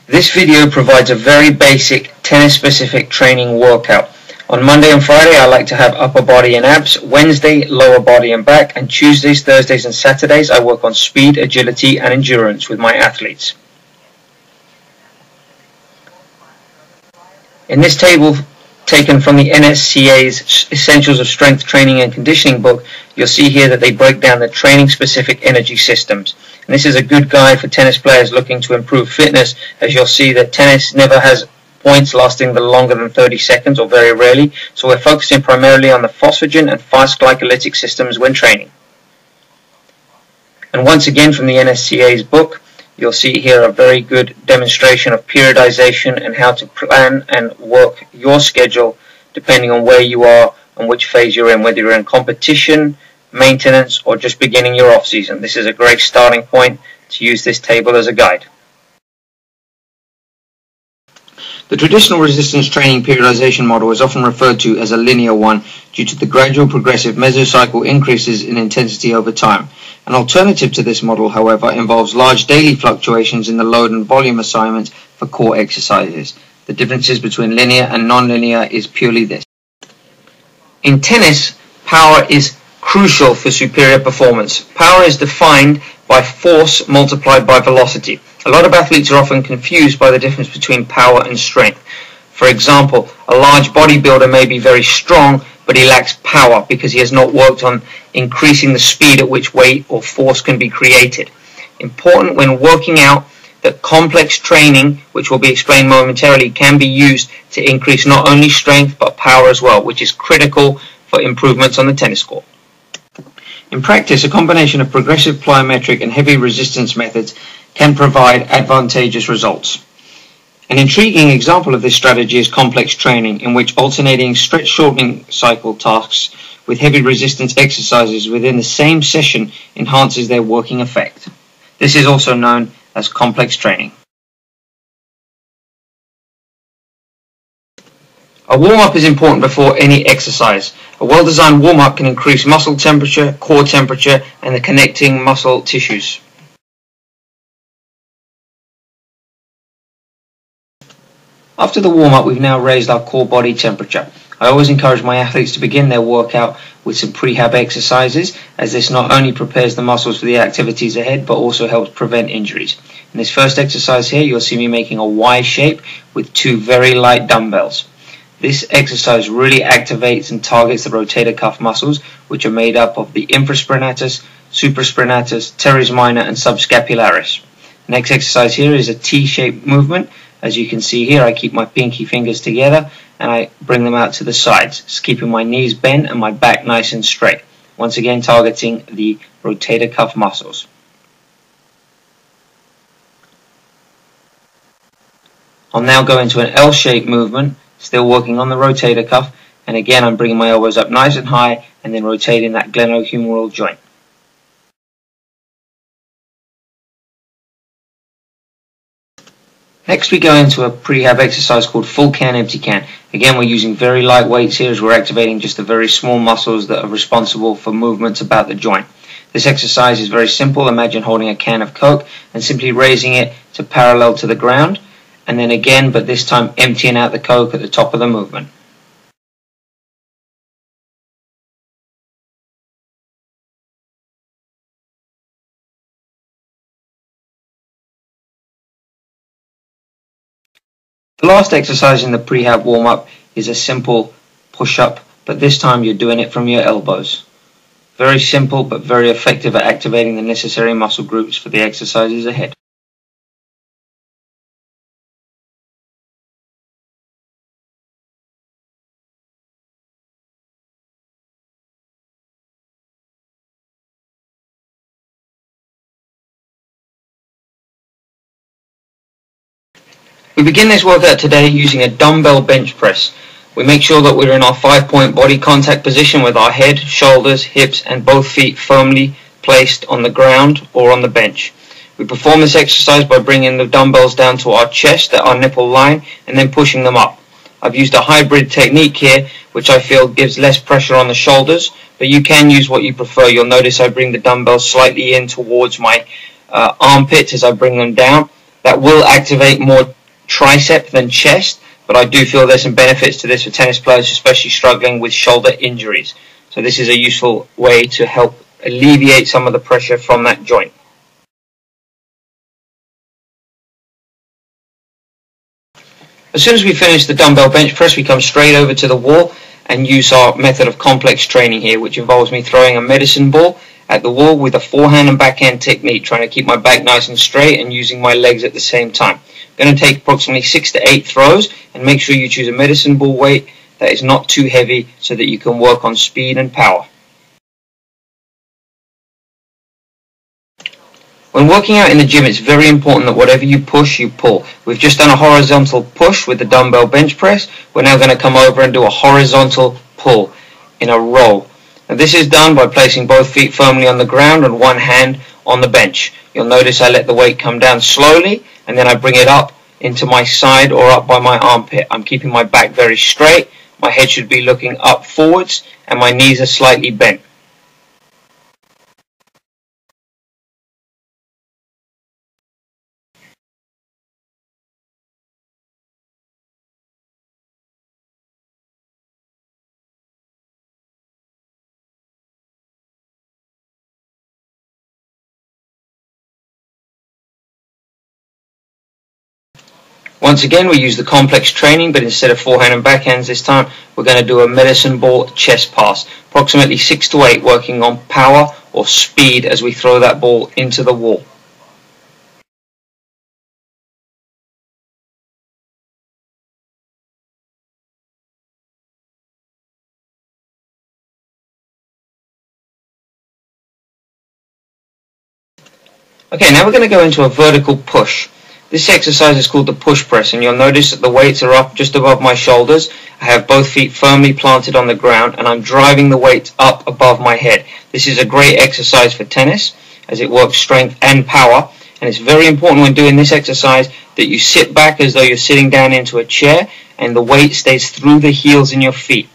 This video provides a very basic tennis-specific training workout. On Monday and Friday I like to have upper body and abs, Wednesday lower body and back, and Tuesdays, Thursdays and Saturdays I work on speed, agility and endurance with my athletes. In this table taken from the NSCA's Essentials of Strength Training and Conditioning book, you'll see here that they break down the training-specific energy systems. And this is a good guide for tennis players looking to improve fitness, as you'll see that tennis never has points lasting longer than 30 seconds, or very rarely, so we're focusing primarily on the phosphagen and fast glycolytic systems when training. And once again from the NSCA's book, you'll see here a very good demonstration of periodization and how to plan and work your schedule depending on where you are and which phase you're in, whether you're in competition, maintenance, or just beginning your off season. This is a great starting point to use this table as a guide. The traditional resistance training periodization model is often referred to as a linear one due to the gradual progressive mesocycle increases in intensity over time. An alternative to this model, however, involves large daily fluctuations in the load and volume assignments for core exercises. The differences between linear and non-linear is purely this. In tennis, power is crucial for superior performance. Power is defined by force multiplied by velocity. A lot of athletes are often confused by the difference between power and strength. For example, a large bodybuilder may be very strong, but he lacks power because he has not worked on increasing the speed at which weight or force can be created. Important when working out that complex training, which will be explained momentarily, can be used to increase not only strength but power as well, which is critical for improvements on the tennis court. In practice, a combination of progressive plyometric and heavy resistance methods can provide advantageous results. An intriguing example of this strategy is complex training, in which alternating stretch shortening cycle tasks with heavy resistance exercises within the same session enhances their working effect. This is also known as complex training. A warm-up is important before any exercise. A well-designed warm-up can increase muscle temperature, core temperature, and the connecting muscle tissues. After the warm-up, we've now raised our core body temperature. I always encourage my athletes to begin their workout with some prehab exercises, as this not only prepares the muscles for the activities ahead, but also helps prevent injuries. In this first exercise here, you'll see me making a Y shape with two very light dumbbells. This exercise really activates and targets the rotator cuff muscles, which are made up of the infraspinatus, supraspinatus, teres minor, and subscapularis. The next exercise here is a T-shaped movement. As you can see here, I keep my pinky fingers together and I bring them out to the sides, just keeping my knees bent and my back nice and straight. Once again, targeting the rotator cuff muscles. I'll now go into an L-shaped movement, still working on the rotator cuff, and again I'm bringing my elbows up nice and high and then rotating that glenohumeral joint. Next we go into a prehab exercise called full can, empty can. Again, we're using very light weights here as we're activating just the very small muscles that are responsible for movements about the joint. This exercise is very simple. Imagine holding a can of Coke and simply raising it to parallel to the ground, and then again, but this time emptying out the Coke at the top of the movement. The last exercise in the prehab warm-up is a simple push-up, but this time you're doing it from your elbows. Very simple but very effective at activating the necessary muscle groups for the exercises ahead. We begin this workout today using a dumbbell bench press. We make sure that we're in our 5-point body contact position with our head, shoulders, hips and both feet firmly placed on the ground or on the bench. We perform this exercise by bringing the dumbbells down to our chest at our nipple line and then pushing them up. I've used a hybrid technique here, which I feel gives less pressure on the shoulders, but you can use what you prefer. You'll notice I bring the dumbbells slightly in towards my armpits as I bring them down, That will activate more tricep than chest, but I do feel there's some benefits to this for tennis players, especially struggling with shoulder injuries. So this is a useful way to help alleviate some of the pressure from that joint. As soon as we finish the dumbbell bench press, we come straight over to the wall and use our method of complex training here, which involves me throwing a medicine ball at the wall with a forehand and backhand technique, trying to keep my back nice and straight and using my legs at the same time. I'm going to take approximately 6 to 8 throws, and make sure you choose a medicine ball weight that is not too heavy so that you can work on speed and power. When working out in the gym, it's very important that whatever you push, you pull. We've just done a horizontal push with the dumbbell bench press. We're now going to come over and do a horizontal pull in a row. Now this is done by placing both feet firmly on the ground and one hand on the bench. You'll notice I let the weight come down slowly and then I bring it up into my side or up by my armpit. I'm keeping my back very straight. My head should be looking up forwards and my knees are slightly bent. Once again, we use the complex training, but instead of forehand and backhands this time, we're going to do a medicine ball chest pass. Approximately 6 to 8, working on power or speed as we throw that ball into the wall. Okay, now we're going to go into a vertical push. This exercise is called the push press, and you'll notice that the weights are up just above my shoulders. I have both feet firmly planted on the ground, and I'm driving the weights up above my head. This is a great exercise for tennis, as it works strength and power, and it's very important when doing this exercise that you sit back as though you're sitting down into a chair, and the weight stays through the heels in your feet.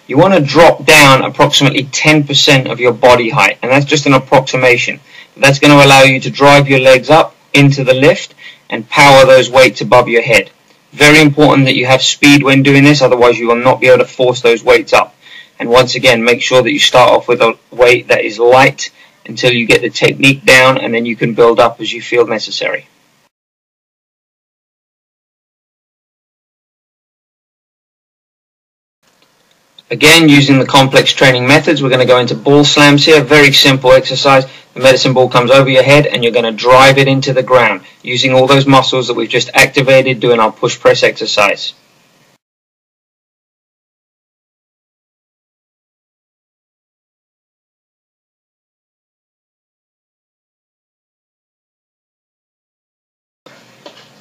You want to drop down approximately 10% of your body height, and that's just an approximation. That's going to allow you to drive your legs up into the lift and power those weights above your head. Very important that you have speed when doing this, otherwise you will not be able to force those weights up. And once again, make sure that you start off with a weight that is light until you get the technique down, and then you can build up as you feel necessary. Again, using the complex training methods, we're going to go into ball slams here. Very simple exercise. The medicine ball comes over your head and you're going to drive it into the ground using all those muscles that we've just activated doing our push press exercise.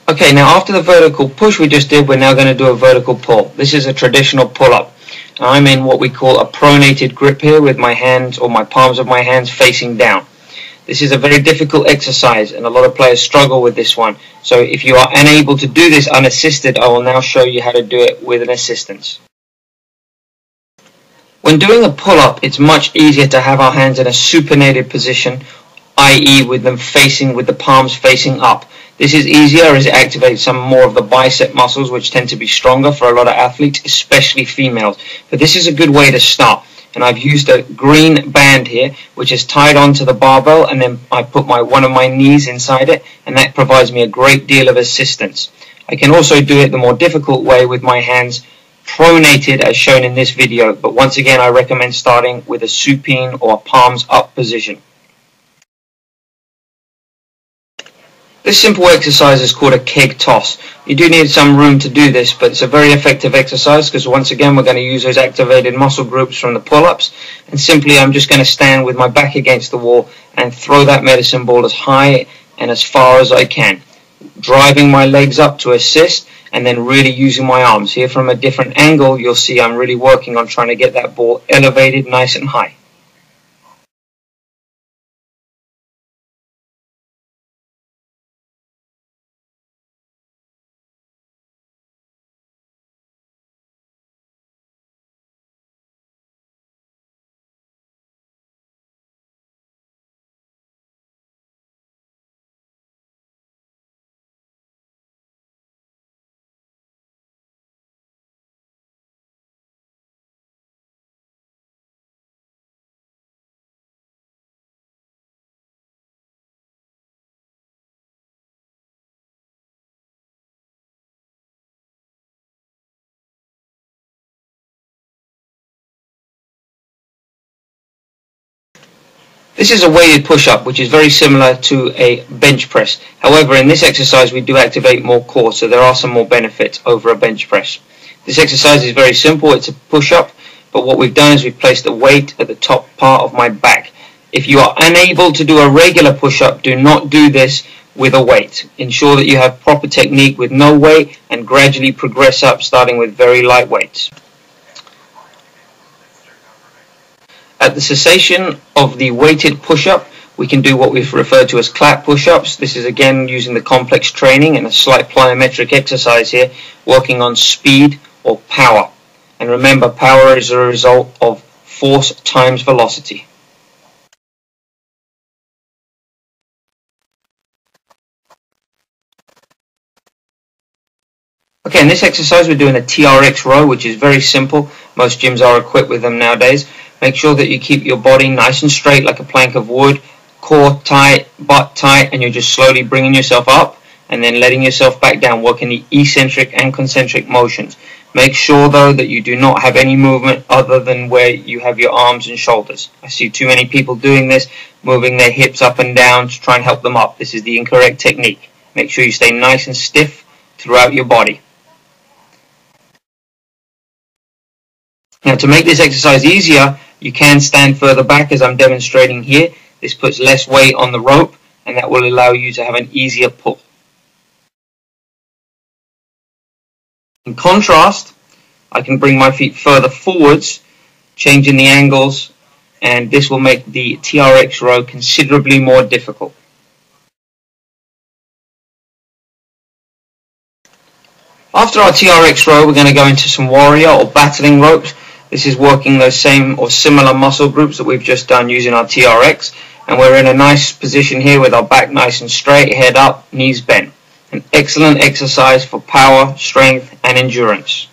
Okay, now after the vertical push we just did, we're now going to do a vertical pull. This is a traditional pull-up. I'm in what we call a pronated grip here with my hands, or my palms of my hands, facing down. This is a very difficult exercise and a lot of players struggle with this one. So if you are unable to do this unassisted, I will now show you how to do it with an assistance. When doing a pull-up, it's much easier to have our hands in a supinated position, i.e. with the palms facing up. This is easier as it activates some more of the bicep muscles, which tend to be stronger for a lot of athletes, especially females. But this is a good way to start. And I've used a green band here, which is tied onto the barbell, and then I put one of my knees inside it, and that provides me a great deal of assistance. I can also do it the more difficult way with my hands pronated as shown in this video, but once again I recommend starting with a supine or a palms up position. This simple exercise is called a keg toss. You do need some room to do this, but it's a very effective exercise because once again we're going to use those activated muscle groups from the pull-ups, and simply I'm just going to stand with my back against the wall and throw that medicine ball as high and as far as I can, driving my legs up to assist and then really using my arms. Here from a different angle you'll see I'm really working on trying to get that ball elevated nice and high. This is a weighted push-up, which is very similar to a bench press. However, in this exercise we do activate more core, so there are some more benefits over a bench press. This exercise is very simple. It's a push-up, but what we've done is we've placed the weight at the top part of my back. If you are unable to do a regular push-up, do not do this with a weight. Ensure that you have proper technique with no weight and gradually progress up, starting with very light weights. At the cessation of the weighted push-up, we can do what we've referred to as clap push-ups. This is again using the complex training and a slight plyometric exercise here, working on speed or power. And remember, power is a result of force times velocity. Okay, in this exercise we're doing a TRX row, which is very simple. Most gyms are equipped with them nowadays. Make sure that you keep your body nice and straight like a plank of wood, core tight, butt tight, and you're just slowly bringing yourself up and then letting yourself back down, working the eccentric and concentric motions. Make sure though that you do not have any movement other than where you have your arms and shoulders. I see too many people doing this, moving their hips up and down to try and help them up. This is the incorrect technique. Make sure you stay nice and stiff throughout your body. Now, to make this exercise easier, you can stand further back as I'm demonstrating here. This puts less weight on the rope and that will allow you to have an easier pull. In contrast, I can bring my feet further forwards, changing the angles, and this will make the TRX row considerably more difficult. After our TRX row, we're going to go into some warrior or battling ropes. This is working those same or similar muscle groups that we've just done using our TRX, and we're in a nice position here with our back nice and straight, head up, knees bent. An excellent exercise for power, strength and endurance.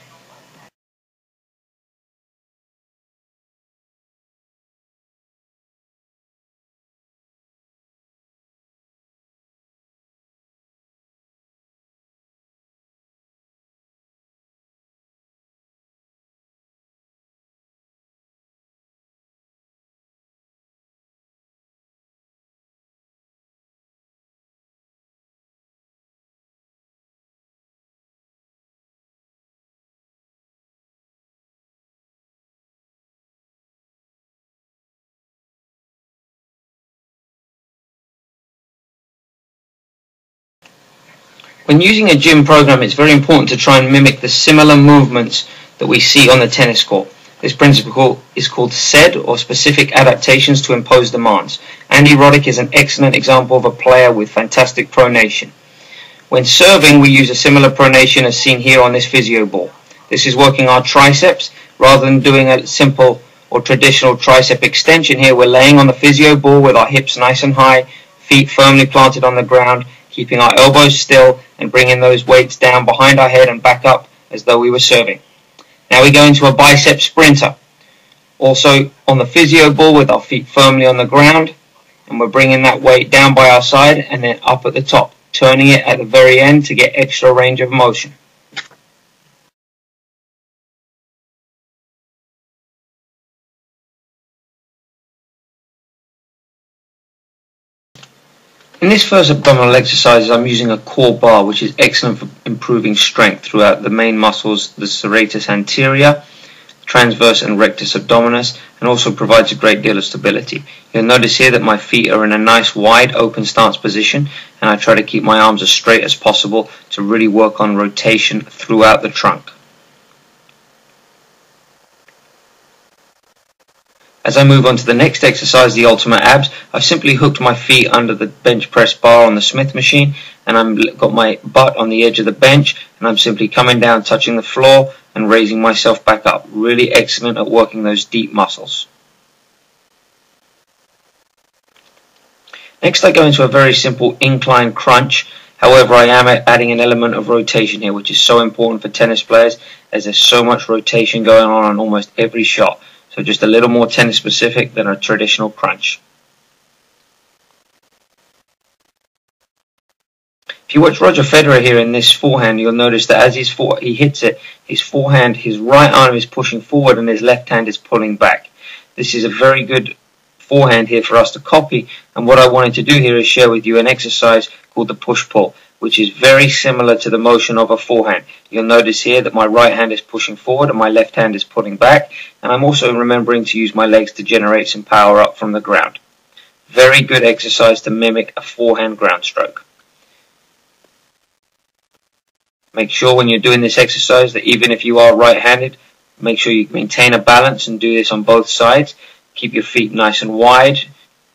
When using a gym program, it's very important to try and mimic the similar movements that we see on the tennis court. This principle is called SAID, or Specific Adaptations to Impose Demands. Andy Roddick is an excellent example of a player with fantastic pronation. When serving, we use a similar pronation as seen here on this physio ball. This is working our triceps. Rather than doing a simple or traditional tricep extension here, we're laying on the physio ball with our hips nice and high, feet firmly planted on the ground, keeping our elbows still and bringing those weights down behind our head and back up as though we were serving. Now we go into a bicep sprinter. Also on the physio ball with our feet firmly on the ground, and we're bringing that weight down by our side and then up at the top, turning it at the very end to get extra range of motion. In this first abdominal exercise, I'm using a core bar, which is excellent for improving strength throughout the main muscles, the serratus anterior, transverse and rectus abdominis, and also provides a great deal of stability. You'll notice here that my feet are in a nice wide open stance position, and I try to keep my arms as straight as possible to really work on rotation throughout the trunk. As I move on to the next exercise, the ultimate abs, I've simply hooked my feet under the bench press bar on the Smith machine, and I've got my butt on the edge of the bench, and I'm simply coming down, touching the floor and raising myself back up. Really excellent at working those deep muscles. Next I go into a very simple incline crunch. However, I am adding an element of rotation here, which is so important for tennis players, as there's so much rotation going on almost every shot. So just a little more tennis specific than a traditional crunch. If you watch Roger Federer here in this forehand, you'll notice that as he hits it, his forehand, his right arm is pushing forward and his left hand is pulling back. This is a very good forehand here for us to copy, and what I wanted to do here is share with you an exercise called the push-pull, which is very similar to the motion of a forehand. You'll notice here that my right hand is pushing forward and my left hand is pulling back, and I'm also remembering to use my legs to generate some power up from the ground. Very good exercise to mimic a forehand ground stroke. Make sure when you're doing this exercise that even if you are right-handed, make sure you maintain a balance and do this on both sides. Keep your feet nice and wide,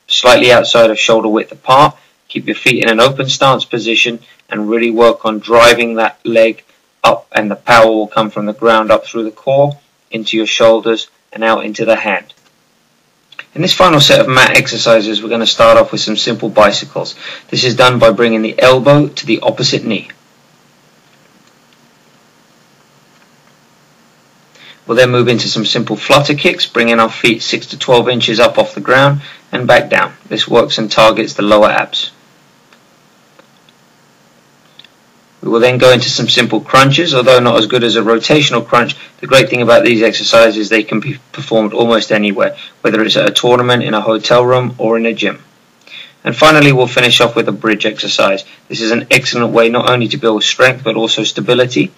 slightly outside of shoulder width apart. Keep your feet in an open stance position and really work on driving that leg up, and the power will come from the ground up through the core, into your shoulders and out into the hand. In this final set of mat exercises, we're going to start off with some simple bicycles. This is done by bringing the elbow to the opposite knee. We'll then move into some simple flutter kicks, bringing our feet 6 to 12 inches up off the ground and back down. This works and targets the lower abs. We will then go into some simple crunches. Although not as good as a rotational crunch, the great thing about these exercises is they can be performed almost anywhere, whether it's at a tournament, in a hotel room or in a gym. And finally, we'll finish off with a bridge exercise. This is an excellent way not only to build strength but also stability.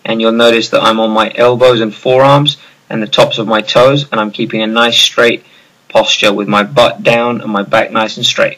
And you'll notice that I'm on my elbows and forearms and the tops of my toes, and I'm keeping a nice straight posture with my butt down and my back nice and straight.